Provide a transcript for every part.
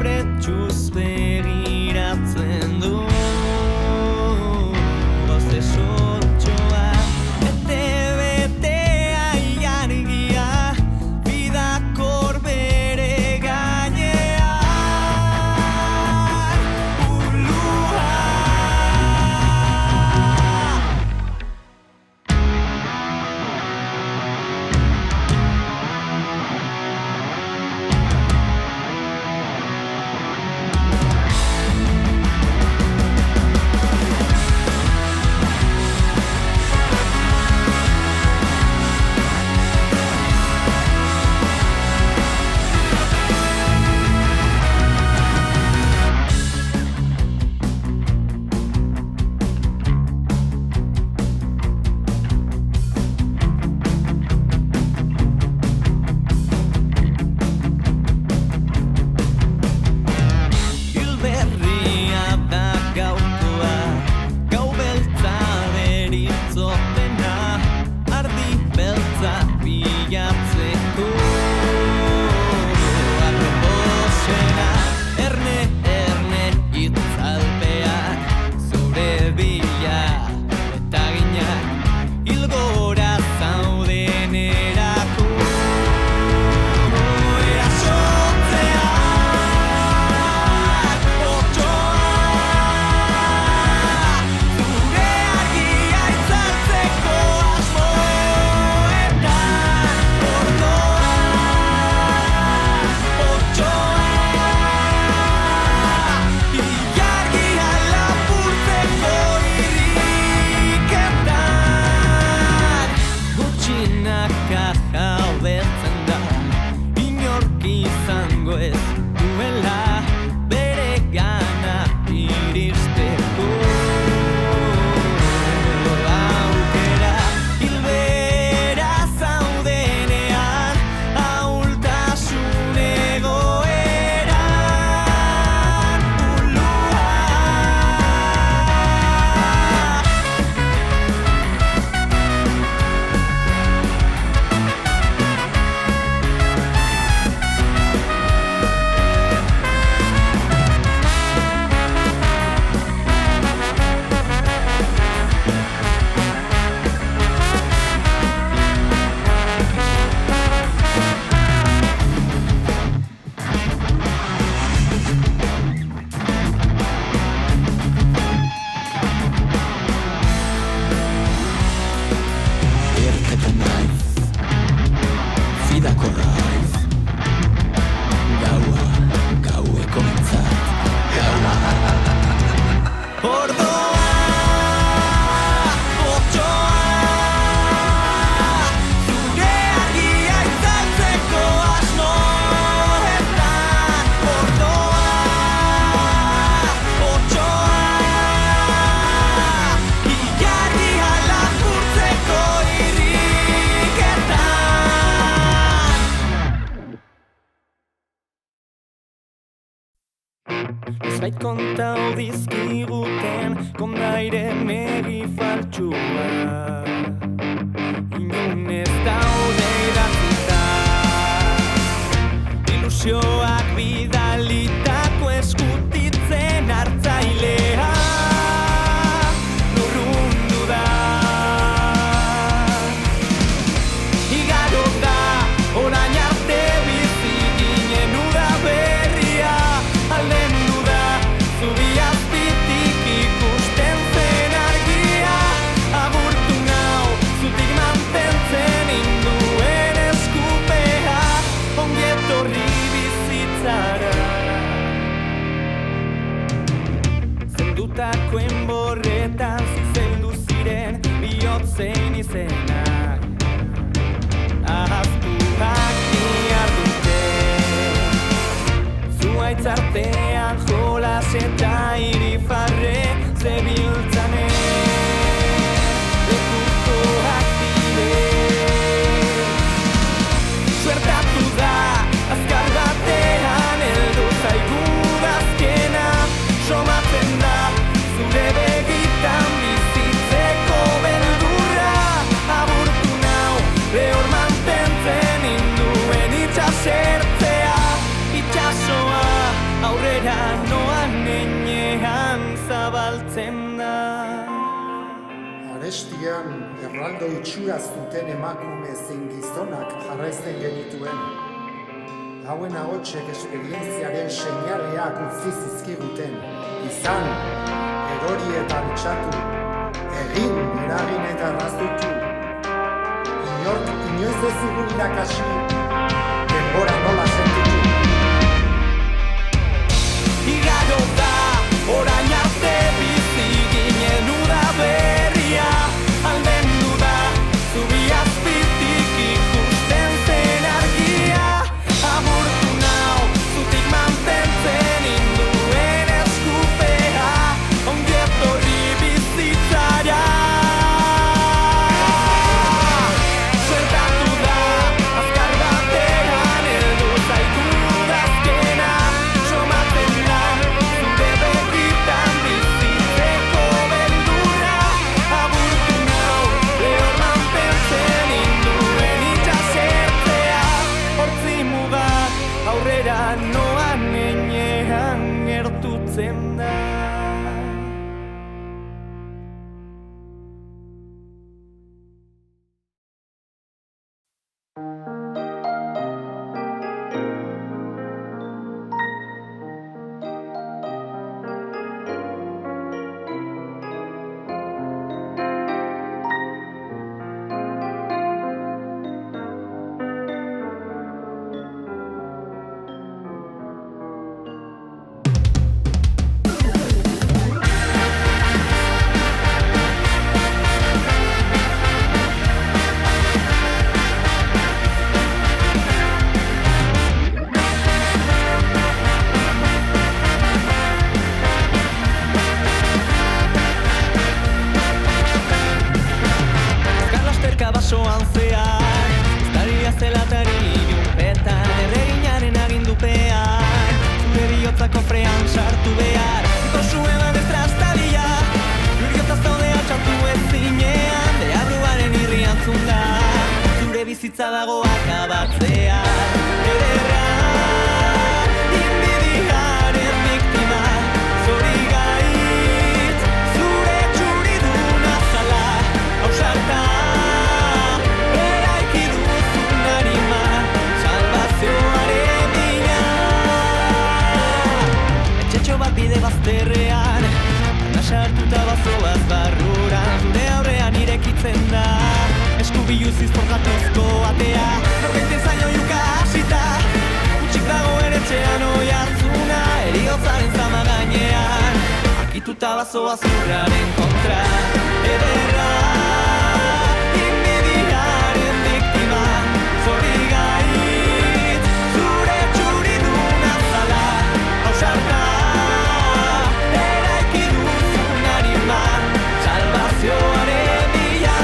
Kapretxuz begiratzen du prozesotxoa bete-betea ilargia bidakor bere gainean ulua. Zait kontau dizkiguten kondaire megi faltsua Inun ez daude idatzita Ilusioak bidalitako eskutitzen hartzailea Lurrundu da Igaro da orain arte bizi ginen uda berria aldendu da zubi azpitik ikusten zen argia agurtu nau zutik mantentzen induen eskupea ongi etorri bizitzara zendutako enborretan zizeldu ziren bihotzein izenak ahaztuak bihar dute zuaitzartean jolas eta irifarre zebiltzane lekukoak dire suertatu da azkar batean heldu zaigu azkena somatzen da zure begitan bizitzeko beldurra aburtu nau lehor mantentzen induen itxasertzea itxasoa aurre Arestian erraldo itxura zuten emakume zein gizonak jarraitzen genituen. Hauen ahotsek esperientziaren seinaleak utzi zizkiguten. Izan, erori eta altxatu, egin, eragin eta errazutu. Inork inoiz ez zigun irakasi, denbora nola sentitu. Igaro da, orain arte bizi ginen uda berria. Aldendu da, zubi azpitik ikusten zen argia. Agurtu nau, zutik mantentzen induen eskupea. Ongi etorri bizitzara. Suertatu da, azkar batean heldu zaigu udazkena. Somatzen da, zure begitan bizitzeko beldurra. Agurtu nau, lehor mantentzen induen itxasertzea. Hortzi muga, aurrera noan enean gertutzen da. Azkar basoan zehar, uztaria zelatari junpetan, erreginaren agindupean, zure bihotza kofrean sartu behar, tosu eman estrastalia, luriotzaz zaude altxatu ezinean, deabruaren irrian zunta, zure bizitza dago akabatzea, ederra, inbidiaren biktima, zorigaitz, zure txuridun azala, hausarta. Bat bide bazterrean, nasartuta bazoaz barruran, zure aurrean irekitzen da, eskubiluziz forjatuzko atea, norbaiten zaino juka hasita, utxik dagoen etxean oi hartzuna, eriotzaren zama gainean, akituta bazoaz lurraren kontra, ederra, inbidiaren biktima, zorigaitz, zure txuridun azala, hausarta. Salvazioaren bila.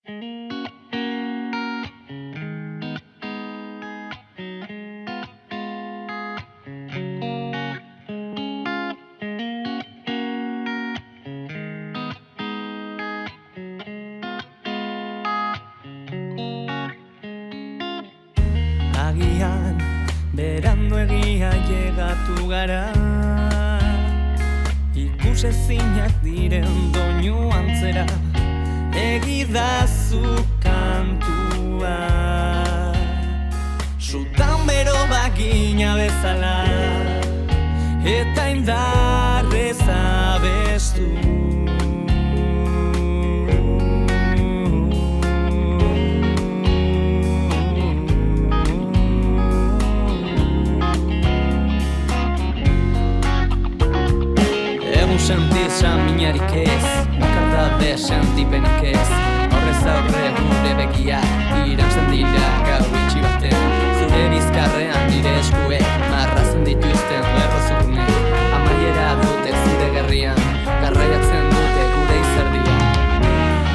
Agian berandu egia llegatu gara, ikusezinak diren doinu antzera, egidazu kantua. Sutan bero bagina bezala, eta indarrez abestu. Sentizan minarik ez, bakardade sentipenik ez, aurrez aurre gure begia, irantzen dira gau itxi baten, zure bizkarrean nire eskuek, marrazen dituzten lerrozurnek, amaiera dute zure gerrian, garraiatzen dute gure izerdia.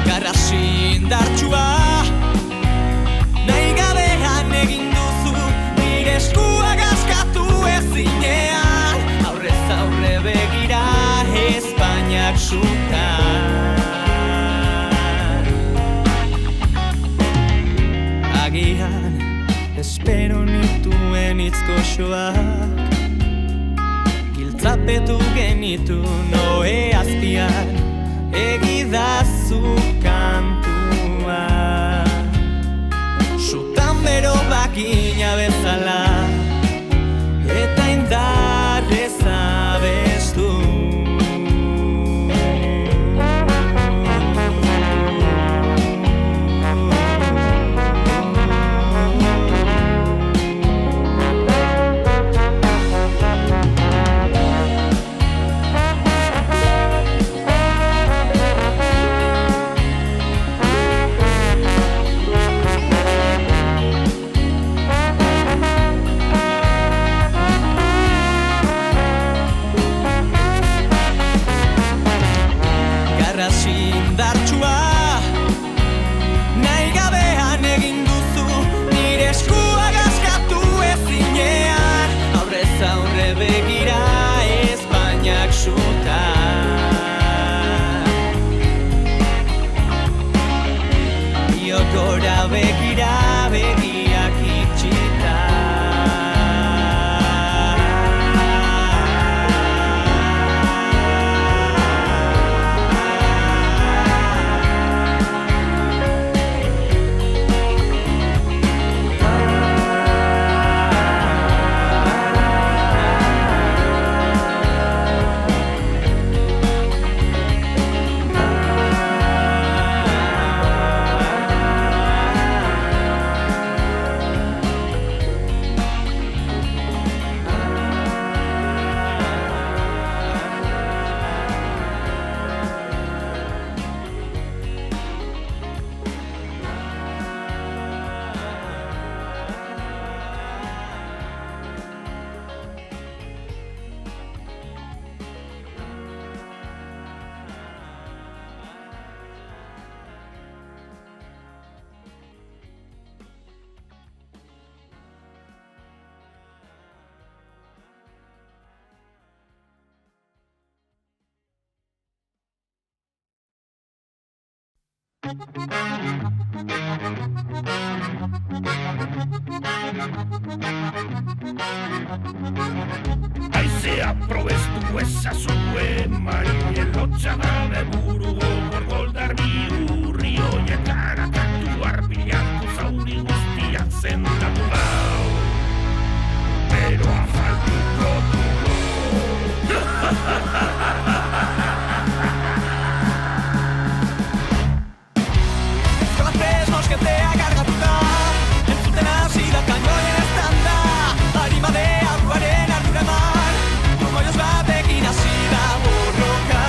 Garrasi indartsua, nahi gabean egin duzu, nire eskua gaskatu ezinean, aurrez aurre begira, Espainak sutan. Agian espero nituen itzkoxoak, giltzapetu genitu noe azpian, egidazu kantua. Sutan bero bakina bezala, eta indarrez abestu. Indartsua, nahi gabean egin duzu, nire eskua gaskatu ezinean, aurrez aurre begira Espainak sutan. Biokora begira begiak itxita. Aizea probestu ezazue, marinen lotxa gabe buru gogor goldar bihurri oinetara kantu arbilatu zauri guztiak zendatu gau. Pero afalduko dugu. Eskolapes mosketea gargatuta, entzuten hasi da kainoen estanda, harimade aurruaren ardura eman, turmoioz batekin hasi da borroka.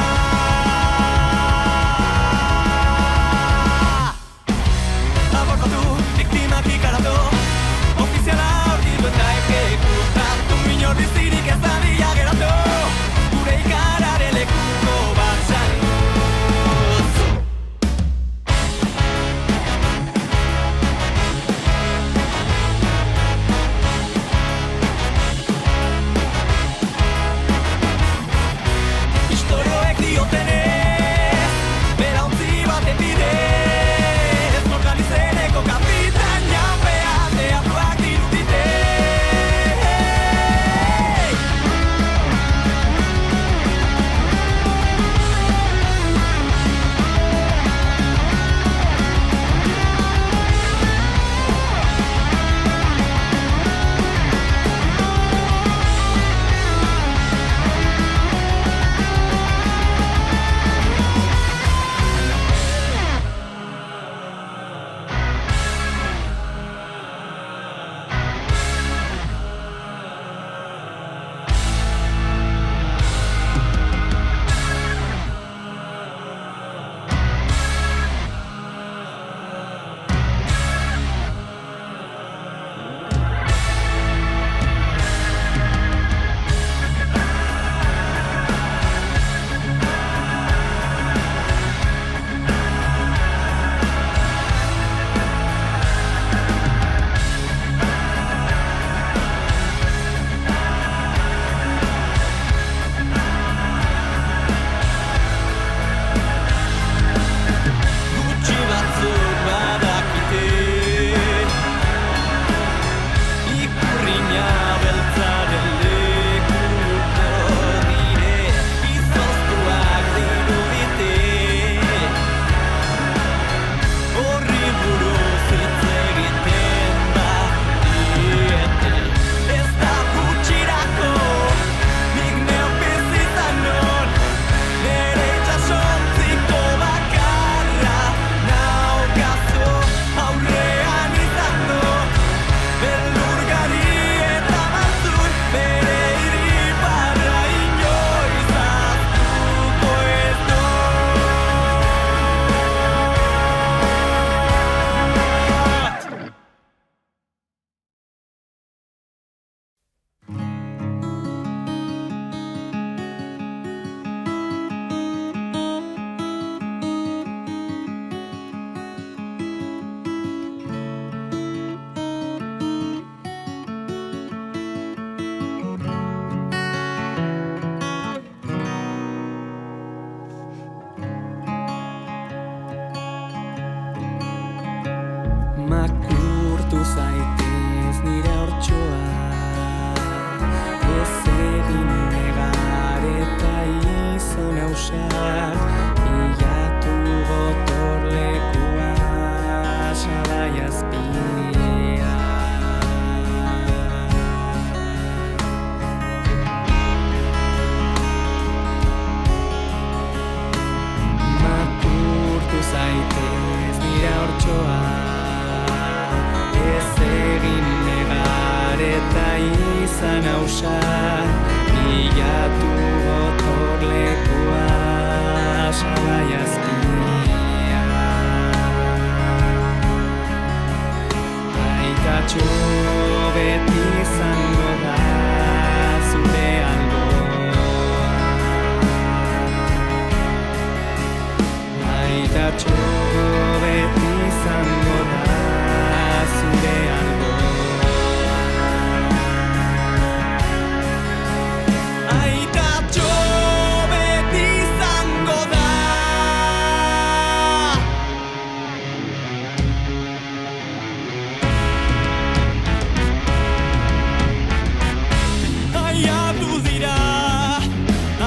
ausar, bilatu gotorlekua sabai azpia. Makurtu zaitez nira hortxoa, ez egin negar eta izan ausar, bilatu gotorlekua sabai azpia. Aitatxo beti izango da zure alboa. Aitatxo beti izango da zure alboa. Aitatxo beti izango da. Aiatu dira,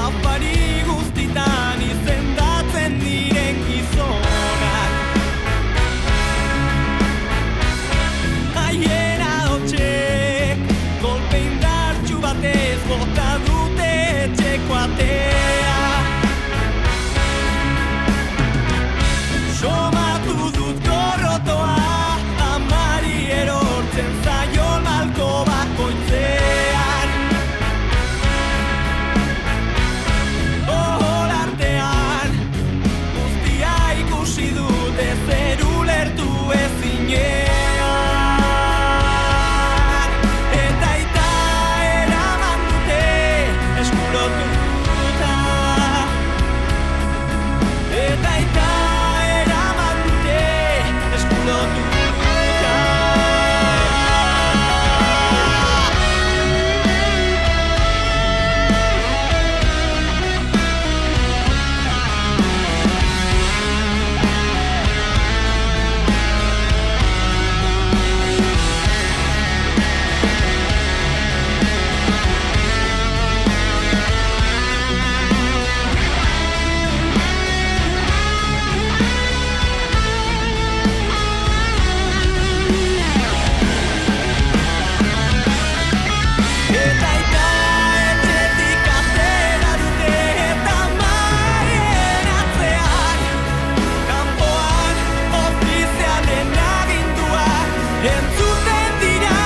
afari guztitan izendatzen diren gizonak. Haien ahotsek kolpe indartsu batez bota dute etxeko atea. Somatu dut gorrotoa, amari erortzen zaion malko bakoitzean. Ohol artean, guztia ikusi dute zer ulertu ezinean. Eta aita eraman dute eskulotuta. Eta aita eraman dute eskulotuta. Eta aita etxetik atera dute eta maien atzean. Kanpoan ofizialen aginduak entzuten dira.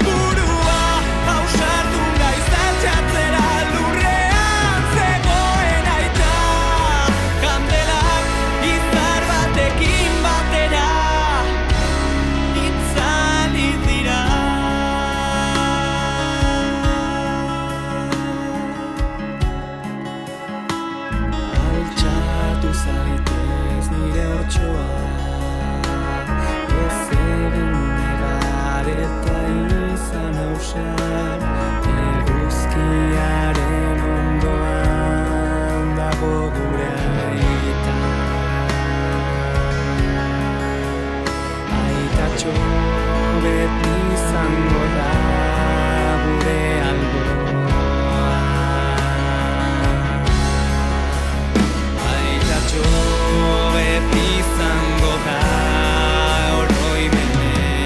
Burua ausartu naiz altxatzera, lurrean zegoen aita. Kandelak izar batekin batera itzali dira. Altxatu zaitez nire hortxoa, ez egin negar eta izan ausar, eguzkiaren ondoan dago gure aita. Aitatxo beti izango da gure alboa. Aitatxo beti izango da oroimenean.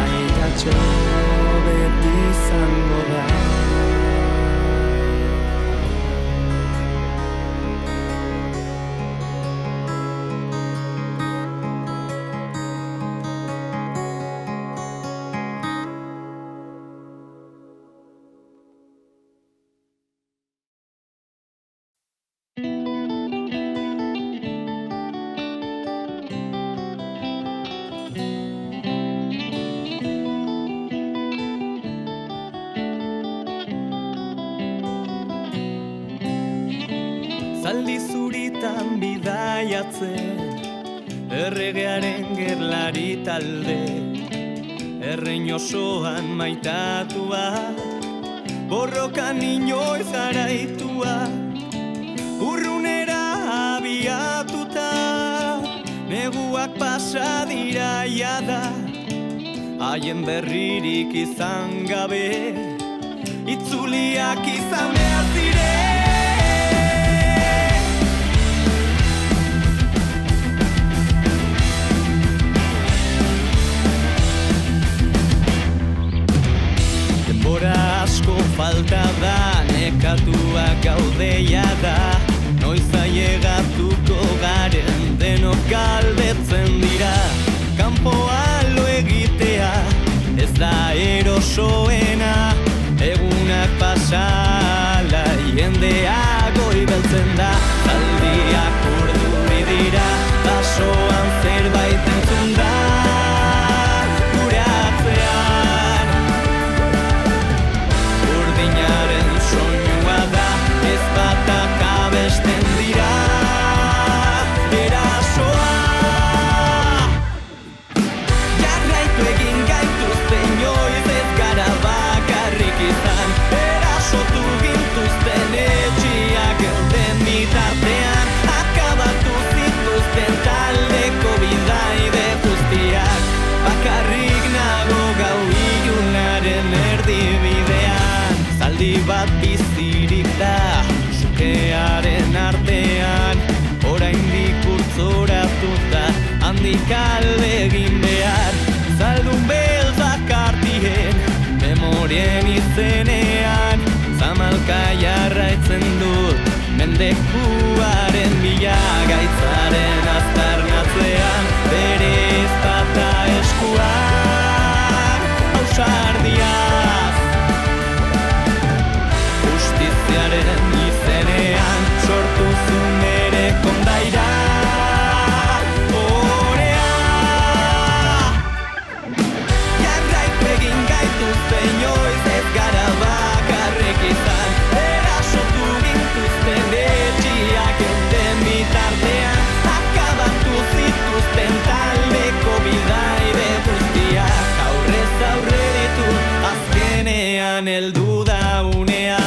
Aitatxo beti izango da. Zaldi zuritan bidaiatzen, erregearen gerlari talde, errein osoan maitatua, borrokan inoiz garaitua, urrunera abiatuta, neguak pasa dira jada, haien berririk izan gabe, itzuliak izan behar ziren. Denbora asko falta da, nekatuak gaudeia da, noiz ailegatuko garen denok galdetzen dira. Kanpoan lo egitea ez da erosoena, egunak pasala jendea goibeltzen da. Zaldiak urduri dira, basoan zerbait entzun da gure atzean. Urdinaren soinua da, ez batak abesten dira erasoa. Jarraitu egin gaituzte inoiz ez gara bakarrik izan, erasotu gintuzten etxiak elden bitartean, akabatu zituzten taldeko bidaide guztiak. Bakarrik nago gau ilunaren erdibidean, zaldi bat bizirik da sukearen artean, oraindik urtzoratuta handik alde egin behar. Zaldun beltzak artien memorien izenean, zamalka jarraitzen dut mendekuaren bila, gaitzaren aztarnatzean bere ezpata eskuan ausardiaz. Justiziaren izenean sortu zuen ere kondaira orea. Jarraitu egin gaituzte inoiz ez gara bakarrik izan, erasotu gintuzten etxiak elden bitartean, akabatu zituzten taldeko bidaide guztiak. Aurrez aurre ditu azkenean heldu da unea.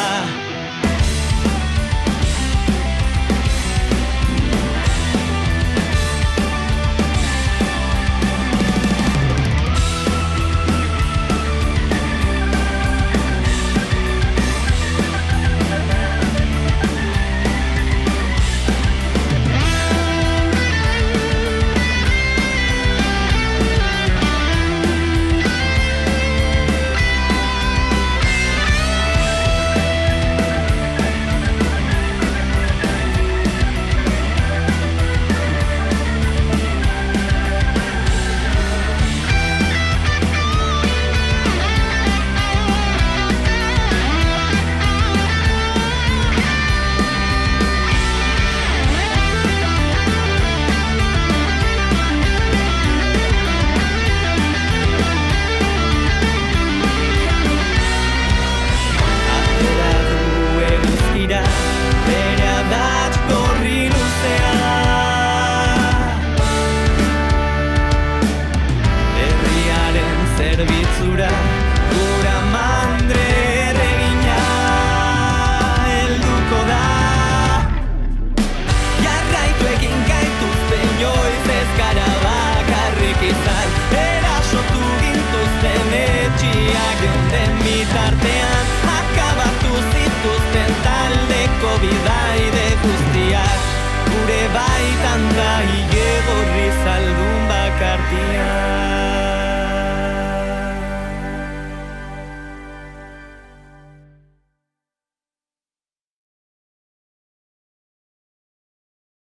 Zerbitzura gura mandre erregina helduko da. Jarraitu egin gaituzte inoiz ez gara bakarrik izan, erasotu gintuzten etxiak elden bitartean.